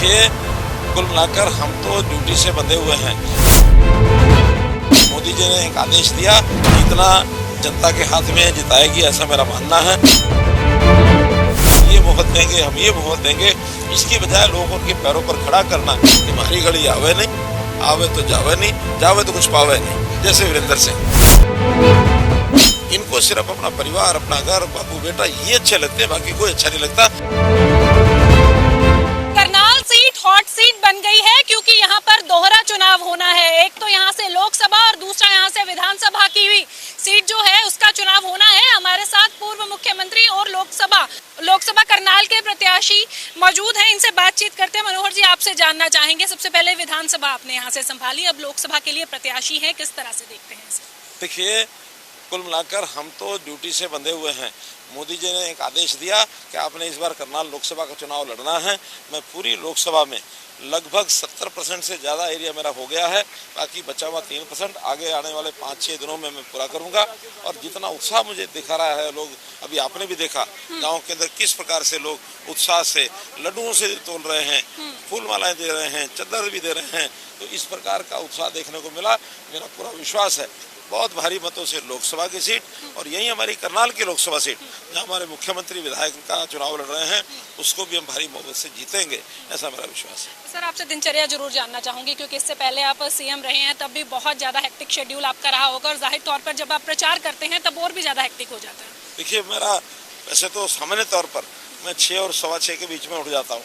देखिए, कुल मिलाकर हम तो ड्यूटी से बंधे हुए हैं। मोदी जी ने एक आदेश दिया, जितना जनता के हाथ में जिताएगी, ऐसा मेरा मानना है। ये मोहत देंगे, हम ये मोहत देंगे, इसकी बजाय लोगों को उनके पैरों पर खड़ा करना। हमारी घड़ी आवे नहीं, आवे तो जावे नहीं, जावे तो कुछ पावे नहीं, जैसे वीरेंद्र सिंह। इनको सिर्फ अपना परिवार, अपना घर, बापू बेटा ये अच्छे लगते हैं, बाकी कोई अच्छा नहीं लगता। करनाल सीट हॉट सीट बन गई है क्योंकि यहाँ पर दोहरा चुनाव होना है। एक तो यहाँ से लोकसभा और दूसरा यहाँ से विधानसभा की भी सीट जो है उसका चुनाव होना है। हमारे साथ पूर्व मुख्यमंत्री और लोकसभा करनाल के प्रत्याशी मौजूद हैं, इनसे बातचीत करते हैं। मनोहर जी, आपसे जानना चाहेंगे, सबसे पहले विधानसभा आपने यहाँ से संभाली, अब लोकसभा के लिए प्रत्याशी है, किस तरह से देखते हैं इसे? देखिए, कुल मिलाकर हम तो ड्यूटी से बंधे हुए हैं। मोदी जी ने एक आदेश दिया कि आपने इस बार करनाल लोकसभा का चुनाव लड़ना है। मैं पूरी लोकसभा में लगभग 70% से ज़्यादा एरिया मेरा हो गया है, बाकी बचा हुआ 3% आगे आने वाले 5-6 दिनों में मैं पूरा करूंगा। और जितना उत्साह मुझे दिखा रहा है लोग, अभी आपने भी देखा गांव के अंदर किस प्रकार से लोग उत्साह से लड्डुओं से तोल रहे हैं, फूल मालाएं दे रहे हैं, चद्दर भी दे रहे हैं। तो इस प्रकार का उत्साह देखने को मिला। मेरा पूरा विश्वास है बहुत भारी मतों से लोकसभा की सीट, और यही हमारी करनाल की लोकसभा सीट जहाँ हमारे मुख्यमंत्री विधायक का चुनाव लड़ रहे हैं, उसको भी हम भारी बहुमत से जीतेंगे, ऐसा मेरा विश्वास है। सर, आपसे दिनचर्या जरूर जानना चाहूंगी क्योंकि इससे पहले आप सीएम रहे हैं, तब भी बहुत ज्यादा हेक्टिक शेड्यूल आपका रहा होगा और जाहिर तौर पर जब आप प्रचार करते हैं तब और भी ज्यादा हेक्टिक हो जाता है। देखिए, मेरा वैसे तो सामान्य तौर पर मैं 6 और 6:15 के बीच में उठ जाता हूँ।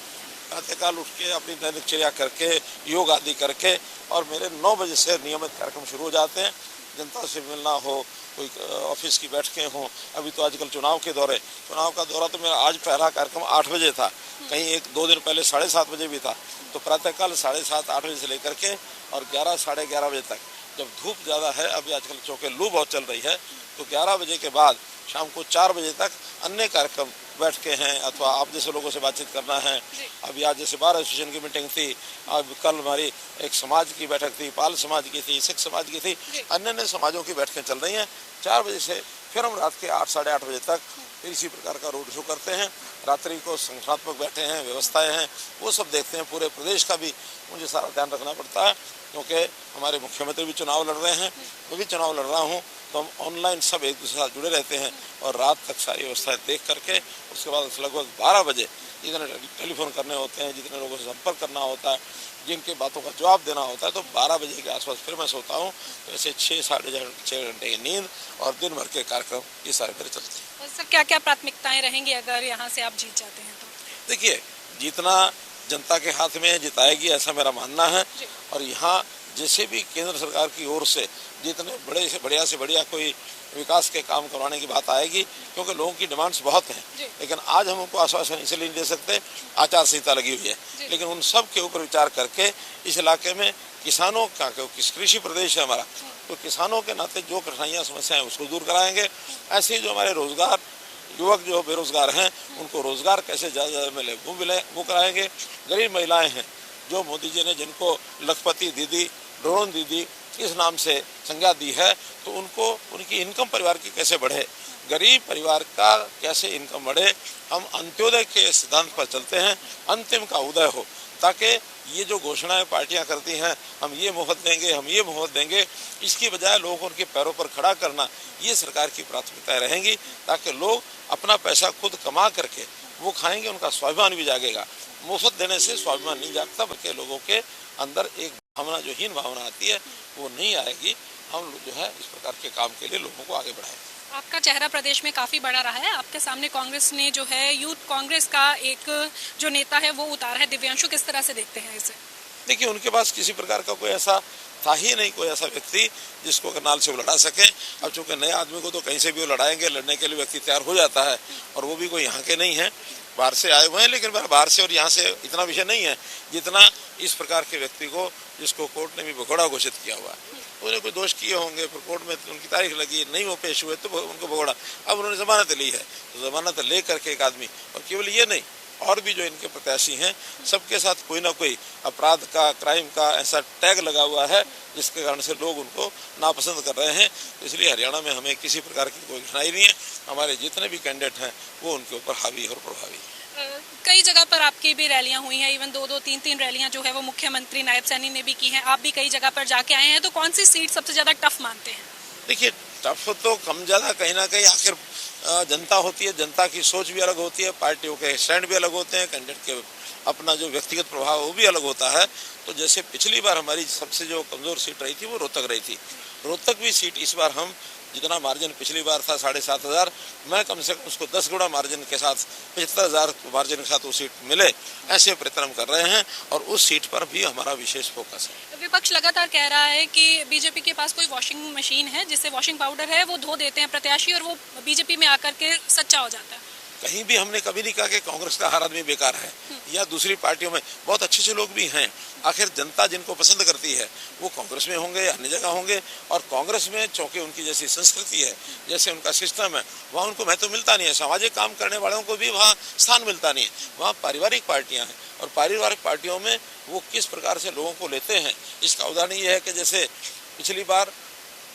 प्रातःकाल उठ के अपनी दिनचर्या करके, योग आदि करके, और मेरे 9 बजे से नियमित कार्यक्रम शुरू हो जाते हैं। जनता से मिलना हो, कोई ऑफिस की बैठकें हों, अभी तो आजकल चुनाव के दौरे, चुनाव का दौरा तो मेरा आज पहला कार्यक्रम 8 बजे था, कहीं 1-2 दिन पहले 7:30 बजे भी था। तो प्रातःकाल 7:30-8 बजे से लेकर के और 11-11:30 बजे तक, जब धूप ज़्यादा है, अभी आजकल चौके लू बहुत चल रही है, तो 11 बजे के बाद शाम को 4 बजे तक अन्य कार्यक्रम बैठ के हैं, अथवा आप जैसे लोगों से बातचीत करना है। अभी आज जैसे बार एसोसिएशन की मीटिंग थी, अब कल हमारी एक समाज की बैठक थी, पाल समाज की थी, सिख समाज की थी, अन्य समाजों की बैठकें चल रही हैं। 4 बजे से फिर हम रात के 8-8:30 बजे तक फिर इसी प्रकार का रोड शो करते हैं। रात्रि को संगठनात्मक बैठे हैं, व्यवस्थाएं हैं, वो सब देखते हैं। पूरे प्रदेश का भी मुझे सारा ध्यान रखना पड़ता है क्योंकि हमारे मुख्यमंत्री भी चुनाव लड़ रहे हैं, मैं भी चुनाव लड़ रहा हूँ, तो हम ऑनलाइन सब एक दूसरे के साथ जुड़े रहते हैं और रात तक सारी व्यवस्थाएं देख करके उसके बाद लगभग 12 बजे जितने टेलीफोन करने होते हैं, जितने लोगों से संपर्क करना होता है, जिनके बातों का जवाब देना होता है, तो 12 बजे के आसपास फिर मैं सोता हूँ। तो ऐसे 6-6.5 घंटे की नींद और दिन भर के कार्यक्रम ये सारे मेरे चलते हैं। सर, क्या क्या प्राथमिकताएं रहेंगी अगर यहाँ से आप जीत जाते हैं तो? देखिए, जितना जनता के हाथ में जिताएगी, ऐसा मेरा मानना है। और यहाँ जैसे भी केंद्र सरकार की ओर से जितने बड़े से बढ़िया कोई विकास के काम करवाने की बात आएगी, क्योंकि लोगों की डिमांड्स बहुत हैं, लेकिन आज हम उनको आश्वासन इसलिए नहीं दे सकते, आचार संहिता लगी हुई है, लेकिन उन सब के ऊपर विचार करके इस इलाके में किसानों का, कृषि प्रदेश है हमारा, तो किसानों के नाते जो कठिनाइयाँ समस्याएं उसको दूर कराएंगे। ऐसे जो हमारे रोजगार युवक जो बेरोजगार हैं उनको रोजगार कैसे ज़्यादा मिले वो कराएंगे। गरीब महिलाएं हैं जो मोदी जी ने जिनको लखपति दीदी, ड्रोन दीदी इस नाम से संज्ञा दी है, तो उनको उनकी इनकम परिवार की कैसे बढ़े, गरीब परिवार का कैसे इनकम बढ़े। हम अंत्योदय के सिद्धांत पर चलते हैं, अंतिम का उदय हो, ताकि ये जो घोषणाएं पार्टियां करती हैं, हम ये मोहत देंगे, हम ये मोहत देंगे, इसकी बजाय लोगों को उनके पैरों पर खड़ा करना, ये सरकार की प्राथमिकताएं रहेंगी, ताकि लोग अपना पैसा खुद कमा करके वो खाएंगे, उनका स्वाभिमान भी जागेगा। मुफ्त देने से स्वाभिमान नहीं जागता, बल्कि लोगों के अंदर एक भावना, जो हीन भावना आती है, वो नहीं आएगी। हम जो है इस प्रकार के काम के लिए लोगों को आगे बढ़ाएंगे। आपका चेहरा प्रदेश में काफी बड़ा रहा है, आपके सामने कांग्रेस ने जो है यूथ कांग्रेस का एक जो नेता है वो उतारा है, दिव्यांशु, किस तरह से देखते हैं इसे? देखिए, उनके पास किसी प्रकार का कोई ऐसा था ही नहीं, कोई ऐसा व्यक्ति जिसको करनाल से वो लड़ा सके। अब चूंकि नए आदमी को तो कहीं से भी वो लड़ाएंगे, लड़ने के लिए व्यक्ति तैयार हो जाता है, और वो भी कोई यहाँ के नहीं है, बाहर से आए हुए हैं। लेकिन बाहर से और यहाँ से इतना विषय नहीं है जितना इस प्रकार के व्यक्ति को, जिसको कोर्ट ने भी भगोड़ा घोषित किया हुआ है। उन्हें कोई दोष किए होंगे, फिर कोर्ट में उनकी तारीख लगी, नहीं वो पेश हुए तो उनको भगोड़ा। अब उन्होंने जमानत ली है, तो जमानत ले करके एक आदमी, और केवल ये नहीं, और भी जो इनके प्रत्याशी हैं, सबके साथ कोई ना कोई अपराध का, क्राइम का ऐसा टैग लगा हुआ है, जिसके कारण से लोग उनको नापसंद कर रहे हैं। तो इसलिए हरियाणा में हमें किसी प्रकार की कोई कठिनाई नहीं है। हमारे जितने भी कैंडिडेट हैं वो उनके ऊपर हावी और प्रभावी है। कई जगह पर आपकी भी रैलियां हुई हैं, इवन 2-2, 3-3 रैलियां जो है वो मुख्यमंत्री नायब सैनी ने भी की हैं। आप भी कई जगह पर जाके आए हैं, तो कौन सी सीट सबसे ज्यादा टफ मानते हैं? देखिए, टफ तो कम ज़्यादा कहीं ना कहीं आखिर जनता होती है, जनता की सोच भी अलग होती है, पार्टियों के स्टैंड भी अलग होते हैं, कैंडिडेट के अपना जो व्यक्तिगत प्रभाव वो भी अलग होता है। तो जैसे पिछली बार हमारी सबसे जो कमज़ोर सीट रही थी वो रोहतक रही थी। रोहतक भी सीट इस बार हम जितना मार्जिन पिछली बार था 7,500, मैं कम से कम उसको 10 गुना मार्जिन के साथ 75,000 मार्जिन के साथ वो सीट मिले, ऐसे प्रयत्न कर रहे हैं और उस सीट पर भी हमारा विशेष फोकस है। विपक्ष लगातार कह रहा है कि बीजेपी के पास कोई वॉशिंग मशीन है जिससे वॉशिंग पाउडर है वो धो देते हैं प्रत्याशी और वो बीजेपी में आकर के सच्चा हो जाता है। कहीं भी हमने कभी नहीं कहा कि कांग्रेस का हर आदमी बेकार है या दूसरी पार्टियों में बहुत अच्छे अच्छे लोग भी हैं। आखिर जनता जिनको पसंद करती है वो कांग्रेस में होंगे या अन्य जगह होंगे, और कांग्रेस में चूंकि उनकी जैसी संस्कृति है, जैसे उनका सिस्टम है, वहाँ उनको महत्व मिलता नहीं है। सामाजिक काम करने वालों को भी वहाँ स्थान मिलता नहीं है। वहाँ पारिवारिक पार्टियाँ हैं और पारिवारिक पार्टियों में वो किस प्रकार से लोगों को लेते हैं, इसका उदाहरण ये है कि जैसे पिछली बार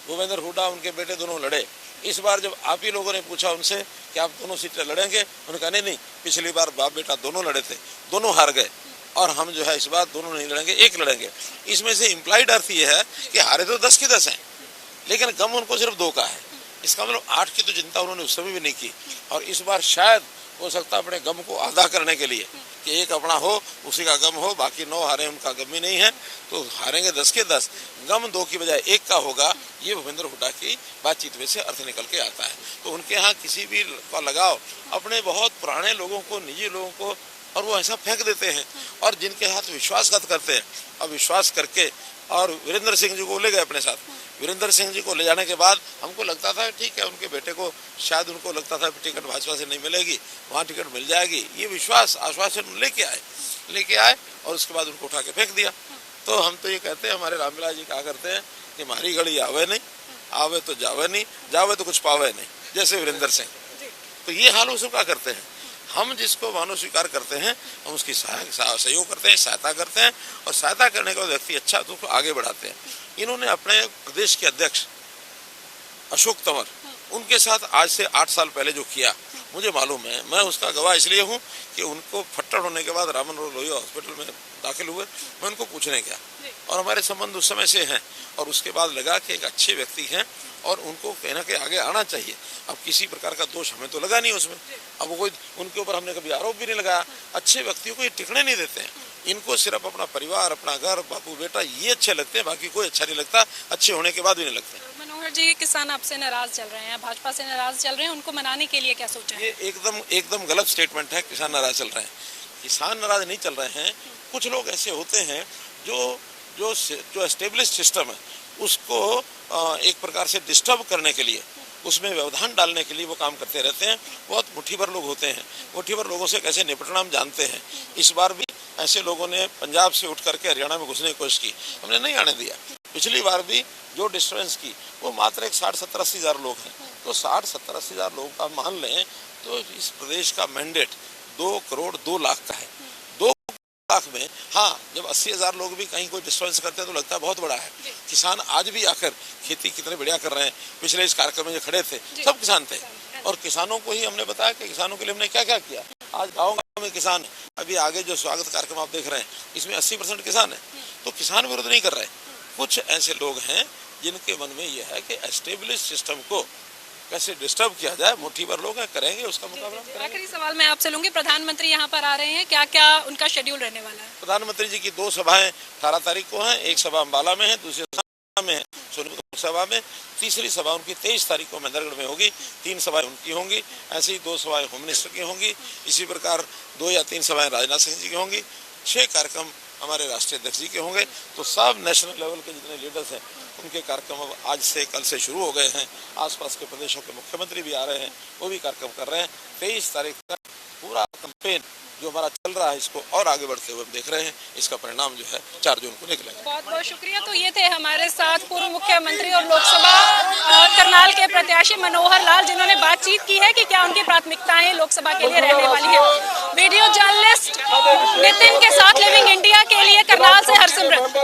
भूपेंद्र हुड्डा उनके बेटे दोनों लड़े। इस बार जब आप ही लोगों ने पूछा उनसे कि आप दोनों सीटें लड़ेंगे, उन्होंने कहा नहीं, पिछली बार बाप बेटा दोनों लड़े थे, दोनों हार गए, और हम जो है इस बार दोनों नहीं लड़ेंगे, एक लड़ेंगे। इसमें से इम्प्लाइड अर्थ ये है कि हारे तो 10 के 10 हैं, लेकिन गम उनको सिर्फ 2 का है। इसका मतलब 8 की तो चिंता उन्होंने उस समय भी नहीं की, और इस बार शायद हो सकता है अपने गम को आधा करने के लिए कि एक अपना हो, उसी का गम हो, बाकी 9 हारे उनका गम ही नहीं है, तो हारेंगे 10 के 10, गम 2 की बजाय 1 का होगा। ये भूपेंद्र हुड्डा की बातचीत में से अर्थ निकल के आता है। तो उनके यहाँ किसी भी का लगाव अपने बहुत पुराने लोगों को, निजी लोगों को, और वो ऐसा फेंक देते हैं, और जिनके हाथ विश्वासघात करते हैं। अब विश्वास करके और वीरेंद्र सिंह जी को ले गए अपने साथ। वीरेंद्र सिंह जी को ले जाने के बाद हमको लगता था ठीक है, उनके बेटे को शायद उनको लगता था टिकट भाजपा से नहीं मिलेगी, वहाँ टिकट मिल जाएगी, ये विश्वास आश्वासन लेके आए और उसके बाद उनको उठा के फेंक दिया। तो हम तो ये कहते हैं, हमारे रामविलास जी कहा करते हैं कि हमारी घड़ी आवे नहीं, आवे तो जावे नहीं, जावे तो कुछ पावे नहीं, जैसे वीरेंद्र सिंह। तो ये हाल वो सब क्या करते हैं। हम जिसको मानो स्वीकार करते हैं, हम उसकी सहयोग करते हैं, सहायता करते हैं, और सहायता करने के बाद व्यक्ति अच्छा तो उसको आगे बढ़ाते हैं। इन्होंने अपने प्रदेश के अध्यक्ष अशोक तंवर, उनके साथ आज से 8 साल पहले जो किया, मुझे मालूम है, मैं उसका गवाह इसलिए हूँ कि उनको फट्टड़ होने के बाद रामन लोहिया हॉस्पिटल में दाखिल हुए, मैं उनको पूछने गया, और हमारे संबंध उस समय से हैं, और उसके बाद लगा कि एक अच्छे व्यक्ति हैं और उनको कहीं ना कहीं आगे आना चाहिए। अब किसी प्रकार का दोष हमें तो लगा नहीं उसमें, अब कोई उनके ऊपर हमने कभी आरोप भी नहीं लगाया। अच्छे व्यक्तियों को ये टिकने नहीं देते हैं, इनको सिर्फ अपना परिवार, अपना घर, बापू बेटा, ये अच्छे लगते हैं, बाकी कोई अच्छा नहीं लगता, अच्छे होने के बाद भी नहीं लगते। मनोहर जी, किसान आपसे नाराज चल रहे हैं, भाजपा से नाराज चल रहे हैं, उनको मनाने के लिए क्या सोचा है? ये एकदम गलत स्टेटमेंट है। किसान नाराज चल रहे हैं, किसान नाराज नहीं चल रहे हैं। कुछ लोग ऐसे होते हैं जो एस्टेब्लिश सिस्टम है उसको एक प्रकार से डिस्टर्ब करने के लिए, उसमें व्यवधान डालने के लिए वो काम करते रहते हैं। बहुत मुट्ठी भर लोग होते हैं, मुट्ठी भर लोगों से कैसे निपटना हम जानते हैं। इस बार भी ऐसे लोगों ने पंजाब से उठ करके हरियाणा में घुसने की कोशिश की, हमने नहीं आने दिया। पिछली बार भी जो डिस्टर्बेंस की वो मात्र एक 60-70-80 हज़ार लोग हैं, तो 60-70-80 हज़ार लोगों का मान लें तो इस प्रदेश का मैंडेट 2 करोड़ 2 लाख का है। 2 लाख में हाँ, जब 80,000 लोग भी कहीं कोई डिस्टर्बेंस करते हैं तो लगता है बहुत बड़ा है। किसान आज भी आकर खेती कितने बढ़िया कर रहे हैं। पिछले इस कार्यक्रम में जो खड़े थे सब किसान थे, और किसानों को ही हमने बताया कि किसानों के लिए हमने क्या क्या किया। आज गाँव में किसान, अभी आगे जो स्वागत कार्यक्रम आप देख रहे हैं इसमें 80% किसान है, तो किसान विरोध नहीं कर रहे। कुछ ऐसे लोग हैं जिनके मन में यह है कि एस्टेब्लिश सिस्टम को कैसे डिस्टर्ब किया जाए। मुट्ठी भर लोग हैं, करेंगे उसका मुकाबला। आखिरी सवाल मैं आपसे लूंगी, प्रधानमंत्री यहाँ पर आ रहे हैं, क्या क्या उनका शेड्यूल रहने वाला है? प्रधानमंत्री जी की 2 सभाएं 18 तारीख को हैं। एक सभा अम्बाला में है, दूसरी सभा में सोनीपत लोकसभा में, तीसरी सभा उनकी 23 तारीख को महेंद्रगढ़ में होगी। 3 सभाएं उनकी होंगी, ऐसे ही 2 सभाएं होम मिनिस्टर की होंगी, इसी प्रकार 2 या 3 सभाएं राजनाथ सिंह जी की होंगी, 6 कार्यक्रम हमारे राष्ट्रीय अध्यक्ष जी के होंगे। तो सब नेशनल लेवल के जितने लीडर्स हैं उनके कार्यक्रम अब आज से कल से शुरू हो गए हैं। आसपास के प्रदेशों के मुख्यमंत्री भी आ रहे हैं, वो भी कार्यक्रम कर रहे हैं। 23 तारीख तक पूरा कैंपेन जो हमारा चल रहा है इसको और आगे बढ़ते हुए हम देख रहे हैं। इसका परिणाम जो है 4 जून को निकलेगा। बहुत बहुत शुक्रिया। तो ये थे हमारे साथ पूर्व मुख्यमंत्री और लोकसभा करनाल के प्रत्याशी मनोहर लाल, जिन्होंने बातचीत की है कि क्या उनकी प्राथमिकताएं लोकसभा के लिए रहने वाली है। वीडियो जर्नलिस्ट नितिन के साथ लिविंग इंडिया के लिए करनाल से हरसिमरत।